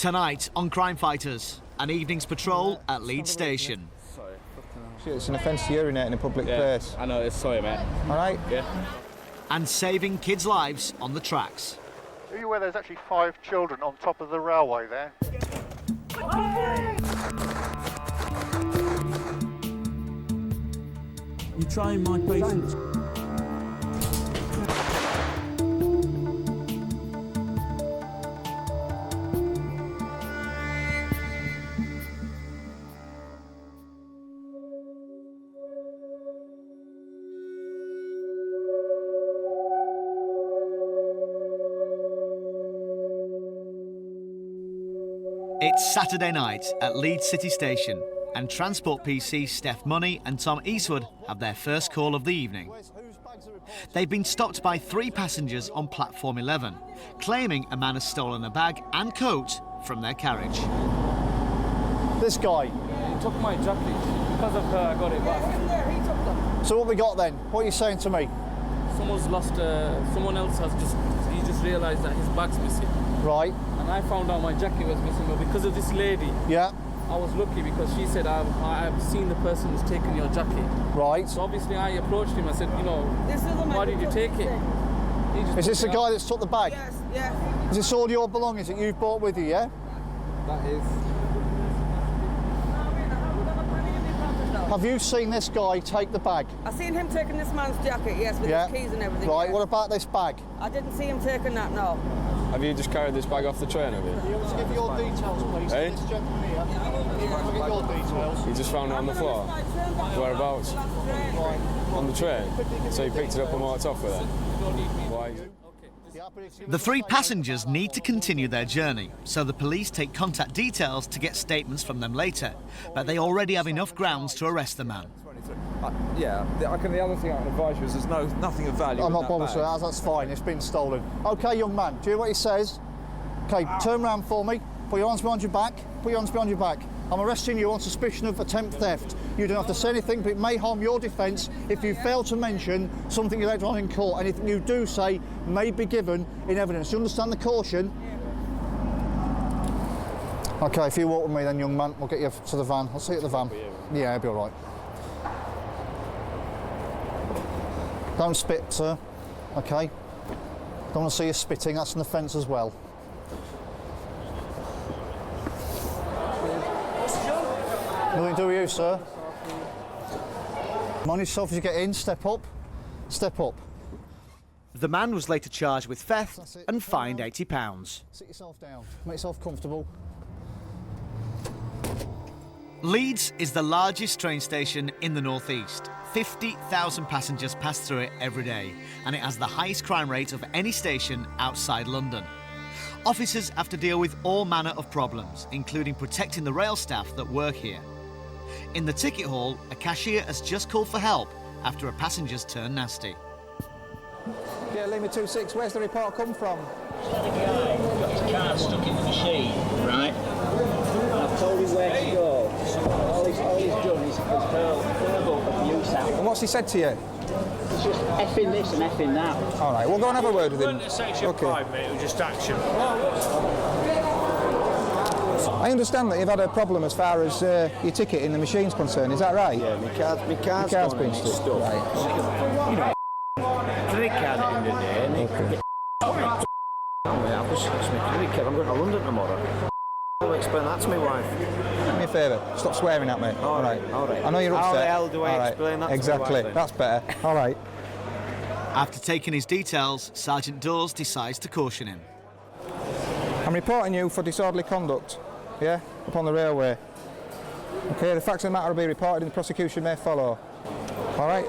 Tonight on Crime Fighters, an evening's patrol at Leeds Station. It's an offence to urinate in a public place. I know, it's sorry, mate. All right? Yeah. And saving kids' lives on the tracks. Are you aware there's actually 5 children on top of the railway there? You trying my patience? It's Saturday night at Leeds City Station, and Transport PC Steph Money and Tom Eastwood have their first call of the evening. They've been stopped by 3 passengers on platform 11, claiming a man has stolen a bag and coat from their carriage. This guy. He took my jacket. Because of her, I got it back. So what we got then? What are you saying to me? Someone's lost, someone else has he just realised that his bag's missing. Right. And I found out my jacket was missing, but because of this lady, Yeah. I was lucky because she said, I've seen the person who's taken your jacket. Right. So obviously I approached him, I said, you know, why did you take it? He just Is this the took it guy out. that's took the bag? Yes, yes. Is this all your belongings that you've brought with you, yeah? That is. Have you seen this guy take the bag? I seen him taking this man's jacket, yes, with Yeah. his keys and everything. Right, yes. what about this bag? I didn't see him taking that, no. Have you just carried this bag off the train, have you? Let's give your details, please. Eh? This gentleman here. Can I get your details? You just found it on the floor? Whereabouts? On the train? So you picked it up and walked off with it? Why? The 3 passengers need to continue their journey, so the police take contact details to get statements from them later, but they already have enough grounds to arrest the man. Yeah, the other thing I can advise you is there's nothing of value. I'm not bothered with that, that's fine, it's been stolen. OK, young man, do you hear what he says? OK, turn round for me, put your arms behind your back, put your arms behind your back. I'm arresting you on suspicion of attempt theft. You don't have to say anything, but it may harm your defence if you fail to mention something you later on in court. Anything you do say may be given in evidence. Do you understand the caution? OK, if you walk with me then, young man, we'll get you to the van. I'll see you at the van. Yeah, it'll be all right. Don't spit, sir. OK? Don't want to see you spitting, that's an offence as well. Nothing to do with you, sir. Mind yourself as you get in, step up. Step up. The man was later charged with theft and fined £80. Sit yourself down, make yourself comfortable. Leeds is the largest train station in the northeast. 50,000 passengers pass through it every day, and it has the highest crime rate of any station outside London. Officers have to deal with all manner of problems, including protecting the rail staff that work here. In the ticket hall, a cashier has just called for help after a passenger's turned nasty. Yeah, Lima 26, where's the report come from? The guy got his card stuck in the machine, right? I've told him where to go. All he's done is verbal abuse out. And what's he said to you? It's just effing this and effing that. All right, we'll go and have a word with him. Section 5, mate, it was just action. I understand that you've had a problem as far as your ticket in the machine's concerned, is that right? Yeah, my card's been stuck. Right. You know, credit card at the end of the day, and Okay. I've just switched my credit card. I'm going to London tomorrow. I'll explain that to my wife. Do me a favour, stop swearing at me. All right, all right. I know you're upset. How the hell do I All right. explain that to my Exactly, wife then? that's better. All right. After taking his details, Sergeant Dawes decides to caution him. I'm reporting you for disorderly conduct, yeah, upon the railway. Okay, the facts of the matter will be reported and the prosecution may follow. All right?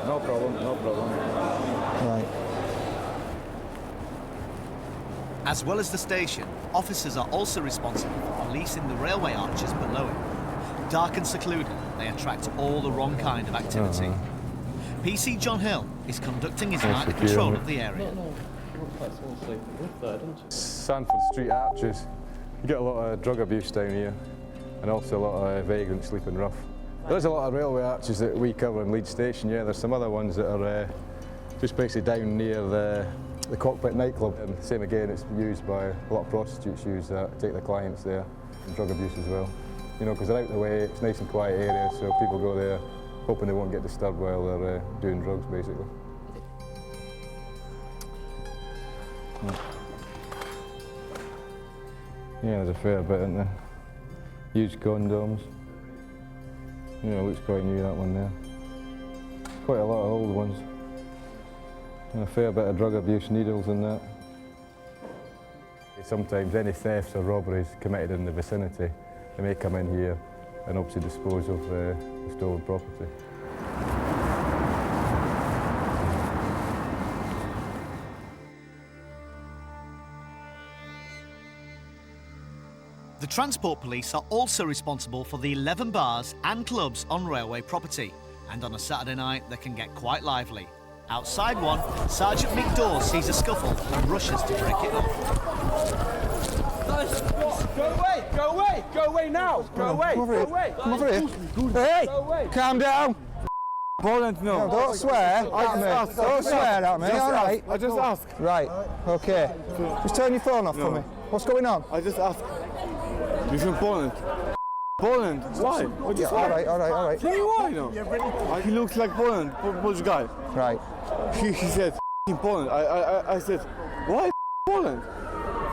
No problem, no problem. Right. As well as the station, officers are also responsible for policing the railway arches below it. Dark and secluded, they attract all the wrong kind of activity. PC John Hill is conducting his nightly patrol of the area. Sanford Street arches. You get a lot of drug abuse down here, and also a lot of vagrants sleeping rough. There's a lot of railway arches that we cover in Leeds Station, yeah. There's some other ones that are just basically down near the the Cockpit nightclub. Same again, it's used by a lot of prostitutes use that, take their clients there, and drug abuse as well. You know, because they're out of the way, it's a nice and quiet area, so people go there hoping they won't get disturbed while they're doing drugs, basically. Yeah, there's a fair bit, isn't there? Used condoms. You know, looks quite new, that one there. Quite a lot of old ones. And a fair bit of drug abuse, needles and that. Sometimes any thefts or robberies committed in the vicinity, they may come in here and obviously dispose of the stolen property. The Transport Police are also responsible for the 11 bars and clubs on railway property, and on a Saturday night they can get quite lively. Outside one, Sergeant Mick Dawes sees a scuffle and rushes to break it up. Go away now! Go away! Come over here! Hey! Calm down! Poland, no. No, don't swear at me. Don't swear at me, all right? I just asked. Right, okay. Just turn your phone off for me. What's going on? I just asked. You're from Poland. Poland? Why? Yeah, all right. Tell me why, no? He looks like Polish guy. Right. He said, in Poland. I said, why Poland?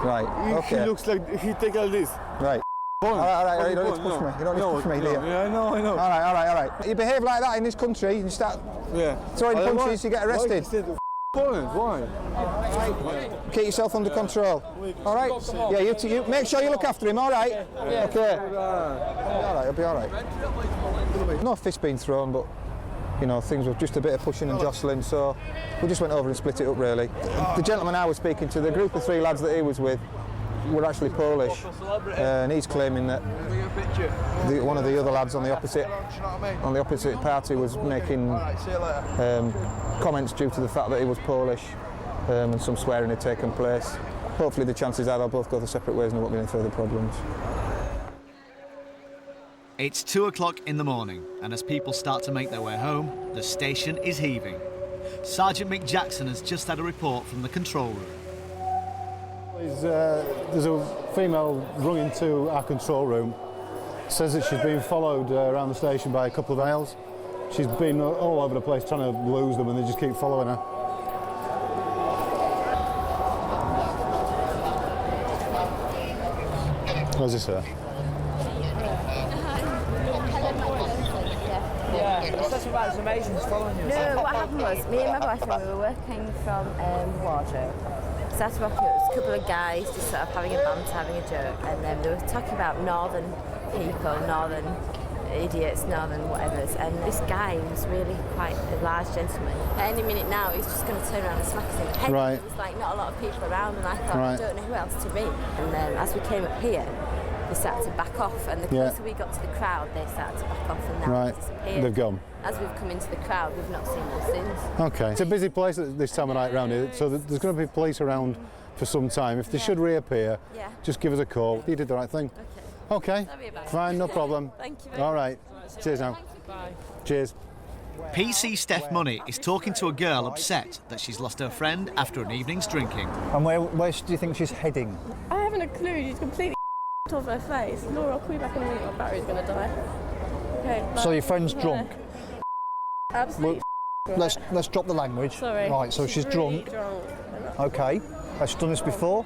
Right, okay. He looks like, he take all this. Right. Poland. All right, you don't need to push me. You don't need to push me, do you? Yeah, I know. All right. You behave like that in this country, and you start throwing punches, you get arrested. Why he said, Poland, why? Keep yourself under control. All right? Yeah, you make sure you look after him, all right? Okay. All right, he'll be all right. No fist being thrown, but, you know, things were just a bit of pushing and jostling, so we just went over and split it up, really. The gentleman I was speaking to, the group of 3 lads that he was with, were actually Polish, and he's claiming that one of the other lads on the opposite party was making comments due to the fact that he was Polish, and some swearing had taken place. Hopefully the chances are they'll both go their separate ways and there won't be any further problems. It's 2 o'clock in the morning, and as people start to make their way home, the station is heaving. Sergeant Mick Jackson has just had a report from the control room. There's a female rung into our control room. Says that she's been followed around the station by a couple of males. She's been all over the place trying to lose them, and they just keep following her. Where's this her? Yeah, it's such about some Asians following you. No, what happened was, me and my boyfriend, we were working from wardrobe. So that's what it was, a couple of guys just sort of having a banter, having a joke, and then they were talking about northern people, northern idiots, northern whatevers, and this guy was really quite a large gentleman. Any minute now he's just going to turn around and smack us in the head. Right. There's like not a lot of people around, and I thought, Right. I don't know who else to ring. And as we came up here, they started to back off, and the closer we got to the crowd, they started to back off, and now Right. they disappeared. They've gone. As we've come into the crowd, we've not seen them since. Okay. It's a busy place at this time of night around here, so there's going to be police around for some time. If they should reappear, just give us a call. You did the right thing. Okay. Sorry about Fine, no problem. Thank you very All right. Cheers now. Bye. Cheers. PC Steph Money is talking to a girl upset that she's lost her friend after an evening's drinking. And where do you think she's heading? I haven't a clue. She's completely off her face. Laura, I'll call you back in a minute. My battery's going to die. Okay. Bye. So your friend's drunk? Absolutely. Well, let's drop the language. Sorry. Right. So she's really drunk. Okay. Has she done this before?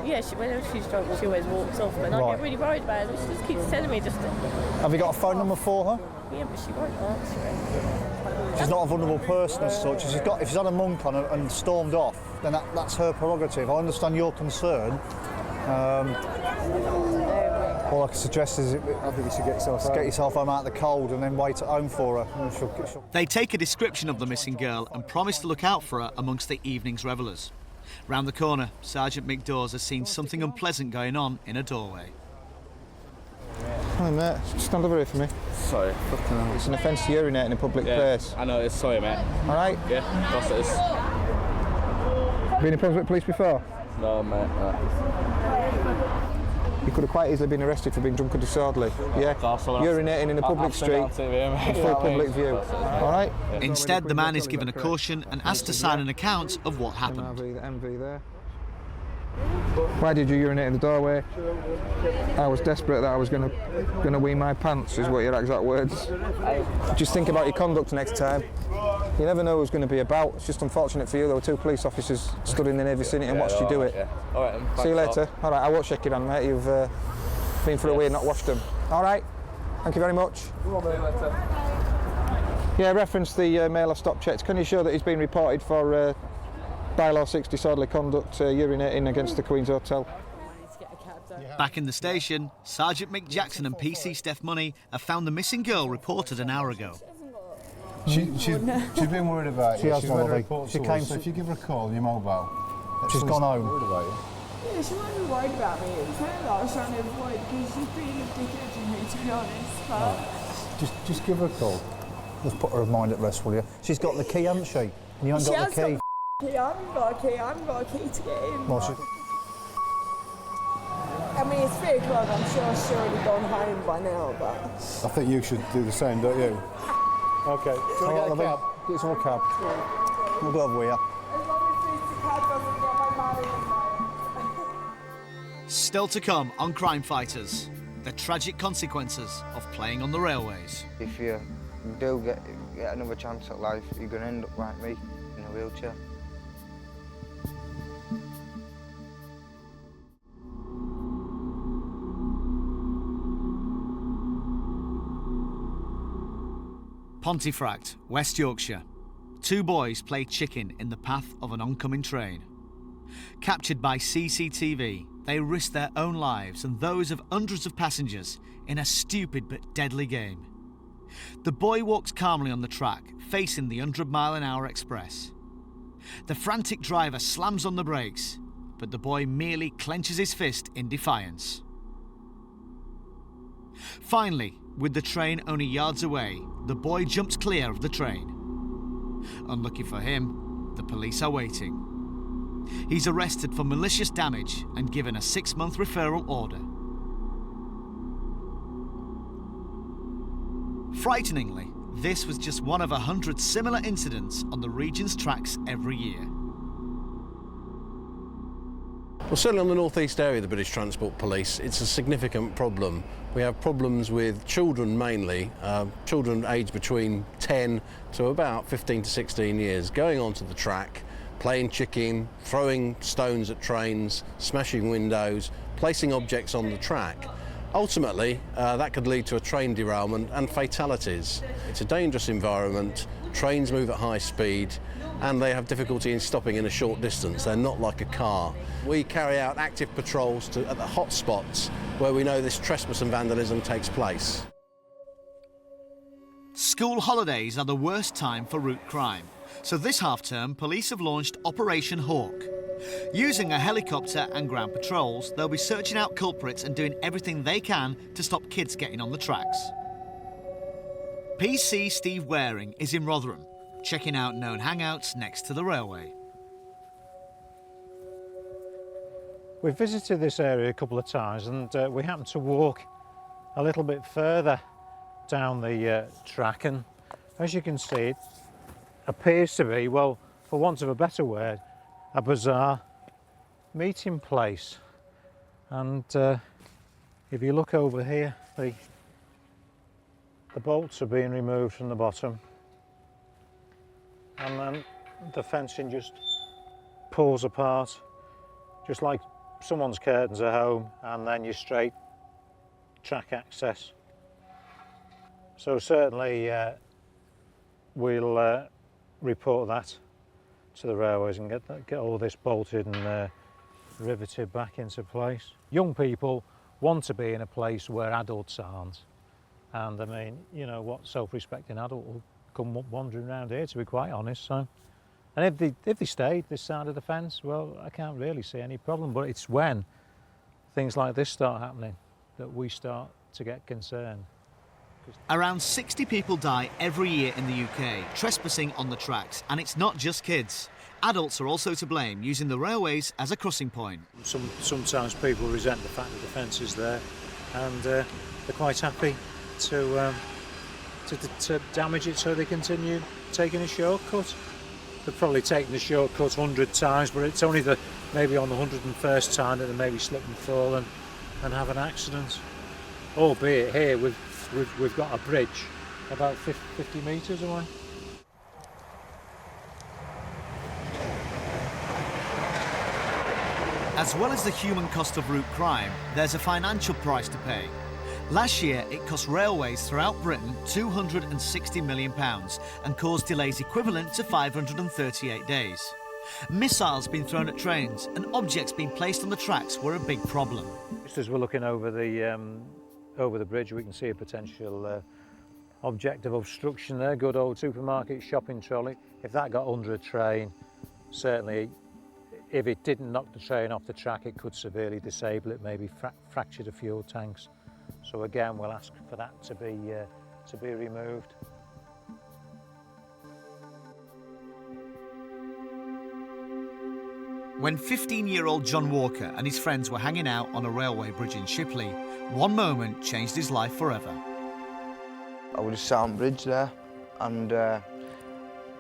Yeah, whenever she's drunk, she always walks off. And I get really worried about her. She just keeps telling me just. Have you got a phone number for her? Yeah, but she won't answer it. She's not a vulnerable person as such. If she's had a monk on and stormed off, then that's her prerogative. I understand your concern. All I can suggest is I think you should get yourself home out of the cold and then wait at home for her. They take a description of the missing girl and promise to look out for her amongst the evening's revellers. Round the corner, Sergeant Mick Dawes has seen something unpleasant going on in a doorway. Hi mate, stand over here for me. Sorry, fucking hell. It's an offence to urinate in a public place. I know, it's sorry mate. Alright? Yeah, of course it is. Been in problems with police before? No mate, no. You could have quite easily been arrested for being drunk and disorderly. Yeah, urinating in a public street in full public view. All right? Instead, the man is given a caution and asked to sign an account of what happened. MV there. Why did you urinate in the doorway? I was desperate that I was going to wee my pants, is what your exact words. Just think about your conduct next time. You never know who's going to be about. It's just unfortunate for you. There were 2 police officers stood in the vicinity and watched you do it. All right, see you later. All right, I won't shake your hand, mate. You've been for a wee and not washed them. All right. Thank you very much. Yeah, reference the mail I've stop checked. Can you show that he's been reported for bylaw 6 disorderly conduct, urinating against the Queen's Hotel? Back in the station, Sergeant Mick Jackson and PC Steph Money have found the missing girl reported an hour ago. She's been worried about you. She came. So if you give her a call on your mobile, she's gone home. Worried about you. Yeah, she might be worried about me. It's her that I was trying to avoid because she's being a dickhead to me, to be honest. But Just give her a call. Just put her mind at rest, will you? She's got the key, hasn't she? And you haven't got the key. I haven't got a key. I haven't got a key to get in. I mean, it's 3 o'clock. I'm sure she's already gone home by now, but I think you should do the same, don't you? Okay. Do you want to get a cab? Get us a cab. We'll go over here. as long as this cab doesn't get my money. Still to come on Crime Fighters, the tragic consequences of playing on the railways. If you do get another chance at life, you're going to end up like me, in a wheelchair. Pontefract, West Yorkshire. 2 boys play chicken in the path of an oncoming train. Captured by CCTV, they risk their own lives and those of hundreds of passengers in a stupid but deadly game. The boy walks calmly on the track, facing the 100-mile-an-hour express. The frantic driver slams on the brakes, but the boy merely clenches his fist in defiance. Finally, with the train only yards away, the boy jumps clear of the train. Unlucky for him, the police are waiting. He's arrested for malicious damage and given a 6-month referral order. Frighteningly, this was just one of 100 similar incidents on the region's tracks every year. Well, certainly on the North East area of the British Transport Police, it's a significant problem. We have problems with children mainly, children aged between 10 to about 15 to 16 years, going onto the track, playing chicken, throwing stones at trains, smashing windows, placing objects on the track. Ultimately, that could lead to a train derailment and fatalities. It's a dangerous environment, trains move at high speed, and they have difficulty in stopping in a short distance. They're not like a car. We carry out active patrols at the hot spots where we know this trespass and vandalism takes place. School holidays are the worst time for route crime, so this half-term police have launched Operation Hawk. Using a helicopter and ground patrols, they'll be searching out culprits and doing everything they can to stop kids getting on the tracks. PC Steve Waring is in Rotherham, checking out known hangouts next to the railway. We've visited this area a couple of times and we happened to walk a little bit further down the track, and as you can see, it appears to be, well, for want of a better word, a bizarre meeting place. And if you look over here, the bolts are being removed from the bottom, and then the fencing just pulls apart, just like someone's curtains at home, and then your straight track access. So certainly we'll report that to the railways and get all this bolted and riveted back into place. Young people want to be in a place where adults aren't, and I mean, you know, what self-respecting adult will come wandering around here, to be quite honest. So, and if they stayed this side of the fence, well, I can't really see any problem, but it's when things like this start happening that we start to get concerned. Around 60 people die every year in the UK trespassing on the tracks, and it's not just kids. adults are also to blame, using the railways as a crossing point. Sometimes people resent the fact that the fence is there, and they're quite happy to damage it so they continue taking a shortcut. They've probably taken the shortcut 100 times, but it's only maybe on the 101st time that they maybe slip and fall and have an accident. Albeit here we've got a bridge about 50 metres away. As well as the human cost of route crime, there's a financial price to pay. Last year, it cost railways throughout Britain £260 million and caused delays equivalent to 538 days. Missiles being thrown at trains and objects being placed on the tracks were a big problem. Just as we're looking over the bridge, we can see a potential object of obstruction there. Good old supermarket shopping trolley. If that got under a train, certainly, if it didn't knock the train off the track, it could severely disable it, maybe fracture the fuel tanks. So again, we'll ask for that to be removed. When 15-year-old John Walker and his friends were hanging out on a railway bridge in Shipley, one moment changed his life forever. I was sat on the bridge there, and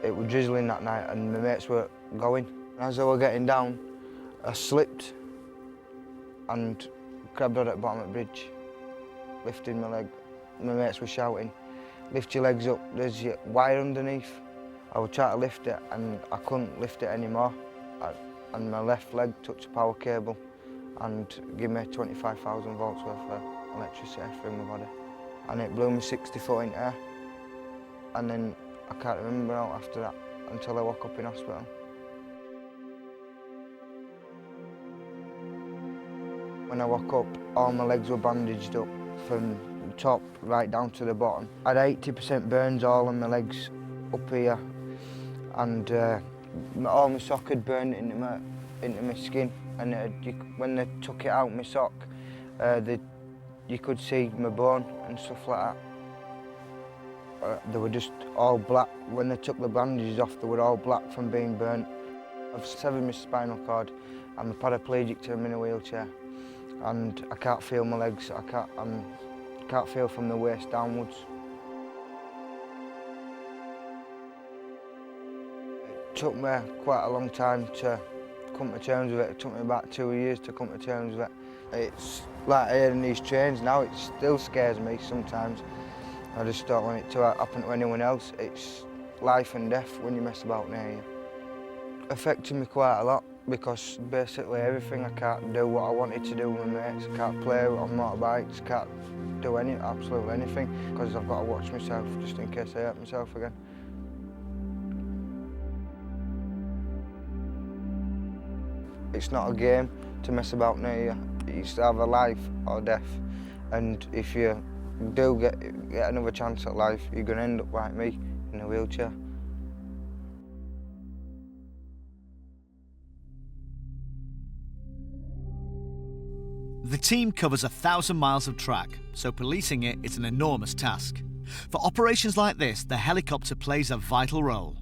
it was drizzling that night, and my mates were going. As I was getting down, I slipped and grabbed on at the bottom of the bridge, lifting my leg. My mates were shouting, "Lift your legs up, there's your wire underneath." I would try to lift it, and I couldn't lift it anymore. And my left leg touched the power cable and gave me 25,000 volts worth of electricity through my body. And it blew me 60 foot in air. And then I can't remember out after that until I woke up in hospital. When I woke up, all my legs were bandaged up from the top right down to the bottom. I had 80% burns all on my legs up here, and all my sock had burned into my skin. And when they took it out, my sock, you could see my bone and stuff like that. They were just all black. When they took the bandages off, they were all black from being burnt. I've severed my spinal cord. I'm a paraplegic till I'm in a wheelchair. And I can't feel my legs. I can't feel from the waist downwards. It took me quite a long time to come to terms with it. It took me about 2 years to come to terms with it. It's like hearing these trains now, it still scares me sometimes. I just don't want it to happen to anyone else. It's life and death when you mess about near you. Affected me quite a lot, because basically everything, I can't do what I wanted to do with my mates. I can't play on motorbikes, can't do absolutely anything, because I've got to watch myself just in case I hurt myself again. It's not a game to mess about near you. It's either life or death, and if you do get another chance at life, you're going to end up like me, in a wheelchair. The team covers 1,000 miles of track, so policing it is an enormous task. For operations like this, the helicopter plays a vital role.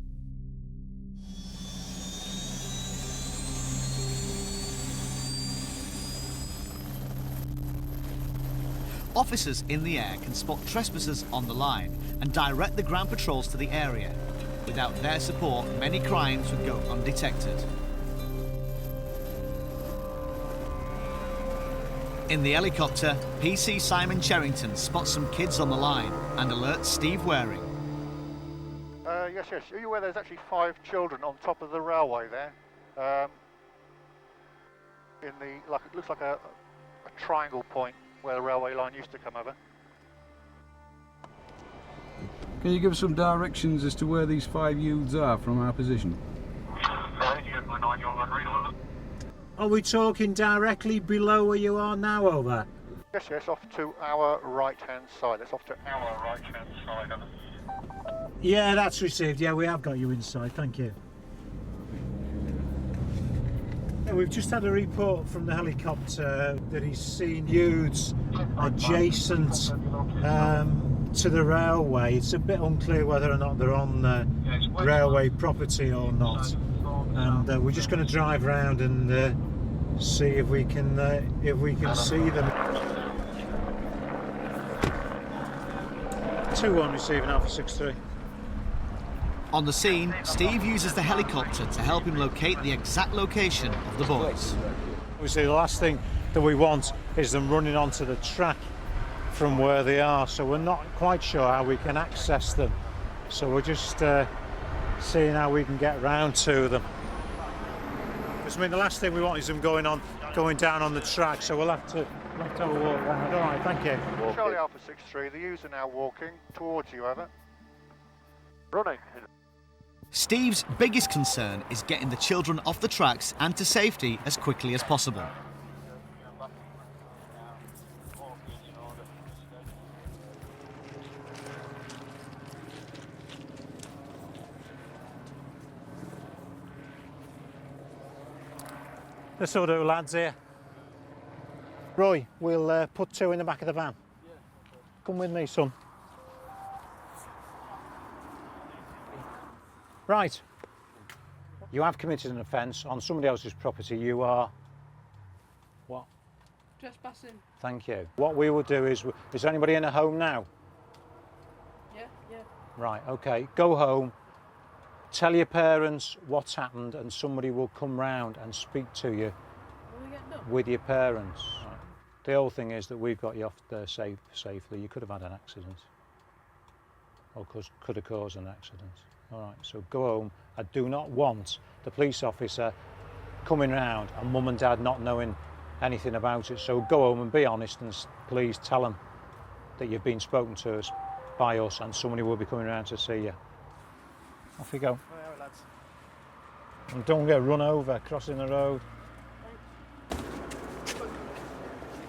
Officers in the air can spot trespassers on the line and direct the ground patrols to the area. Without their support, many crimes would go undetected. In the helicopter, PC Simon Cherrington spots some kids on the line and alerts Steve Waring. Yes. Are you aware there's actually 5 children on top of the railway there? It looks like a triangle point where the railway line used to come over. Can you give us some directions as to where these 5 youths are from our position? Are we talking directly below where you are now, over? Yes, off to our right-hand side. That's off to our right-hand side. Yeah, that's received. Yeah, we have got you inside. Thank you. Yeah, we've just had a report from the helicopter that he's seen youths adjacent to the railway. It's a bit unclear whether or not they're on railway property or not. and we're just going to drive round and see if we can see them. 2-1 receiving Alpha 6-3. On the scene, Steve uses the helicopter to help him locate the exact location of the boys. Obviously, the last thing that we want is them running onto the track from where they are, so we're not quite sure how we can access them. So we're just seeing how we can get round to them. Because I mean, the last thing we want is them going down on the track, so we'll have to have a walk round. All right, thank you. Charlie Alpha 6-3, the U's are now walking towards you, over. Running. Steve's biggest concern is getting the children off the tracks and to safety as quickly as possible. This will do, lads, here. Roy, we'll put 2 in the back of the van. Come with me, son. Right. You have committed an offence on somebody else's property. You are... what? Trespassing. Thank you. What we will do is there anybody in a home now? Yeah. Right, okay. Go home. Tell your parents what's happened and somebody will come round and speak to you with your parents. Right. The whole thing is that we've got you off there safely. You could have had an accident or could have caused an accident. All right, so go home. I do not want the police officer coming round and mum and dad not knowing anything about it. So go home and be honest and please tell them that you've been spoken to us by us and somebody will be coming round to see you. Off you go. And don't get run over crossing the road.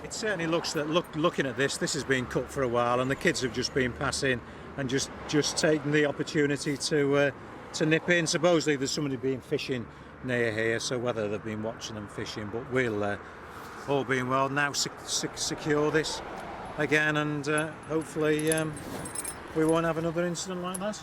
It certainly looks that looking at this has been cut for a while, and the kids have just been passing and just taking the opportunity to nip in. Supposedly there's somebody been fishing near here, so whether they've been watching them fishing, but we'll all being well now secure this again, and hopefully we won't have another incident like that.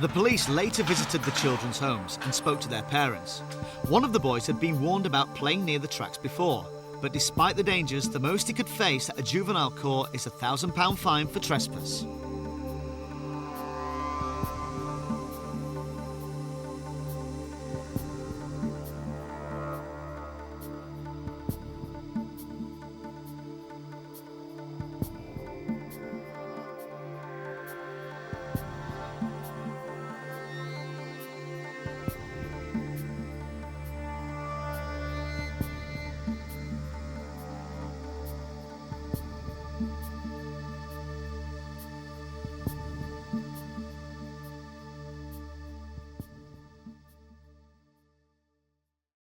The police later visited the children's homes and spoke to their parents. One of the boys had been warned about playing near the tracks before, but despite the dangers, the most he could face at a juvenile court is a £1,000 fine for trespass.